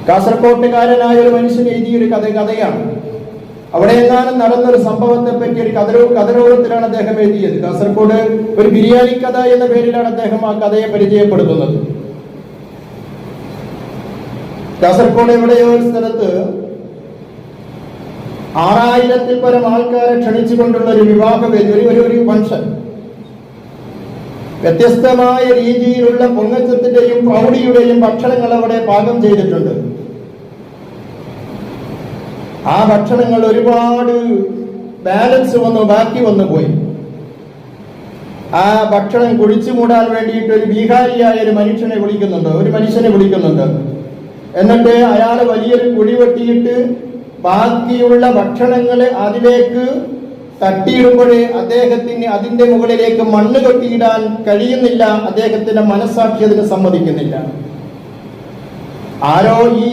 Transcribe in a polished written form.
കാസർകോട്ടുകാരനായ ഒരു മനുഷ്യൻ എഴുതിയൊരു കഥയാണ്. അവിടെ എങ്ങാനും നടന്നൊരു സംഭവത്തെ പറ്റി ഒരു കഥലോകത്തിലാണ് അദ്ദേഹം എഴുതിയത്. കാസർഗോഡ് ഒരു ബിരിയാണി കഥ എന്ന പേരിലാണ് അദ്ദേഹം ആ കഥയെ പരിചയപ്പെടുത്തുന്നത്. കാസർഗോഡ് എവിടെയോ ഒരു സ്ഥലത്ത് 6000-ൽ പരം ആൾക്കാരെ ക്ഷണിച്ചുകൊണ്ടുള്ള ഒരു വിവാഹവേദി, ഒരു ഫംഗ്ഷൻ. വ്യത്യസ്തമായ രീതിയിലുള്ള പൊങ്ങച്ചത്തിന്റെയും പ്രൗഢിയുടെയും ഭക്ഷണങ്ങൾ അവിടെ പാകം ചെയ്തിട്ടുണ്ട്. ആ ഭക്ഷണങ്ങൾ ഒരുപാട് ബാക്കി വന്നു പോയി. ആ ഭക്ഷണം കുഴിച്ചു മൂടാൻ വേണ്ടിയിട്ട് ഒരു ബീഹാരിയായ ഒരു മനുഷ്യനെ വിളിക്കുന്നുണ്ട്. എന്നിട്ട് അയാൾ വലിയൊരു കുഴി വെട്ടിയിട്ട് ബാക്കിയുള്ള ഭക്ഷണങ്ങള് അതിലേക്ക് തട്ടിയിടുമ്പോഴേ അദ്ദേഹത്തിന് അതിന്റെ മുകളിലേക്ക് മണ്ണ് കെട്ടിയിടാൻ കഴിയുന്നില്ല. അദ്ദേഹത്തിന്റെ മനസ്സാക്ഷി അതിന് സമ്മതിക്കുന്നില്ല. ആരോ ഈ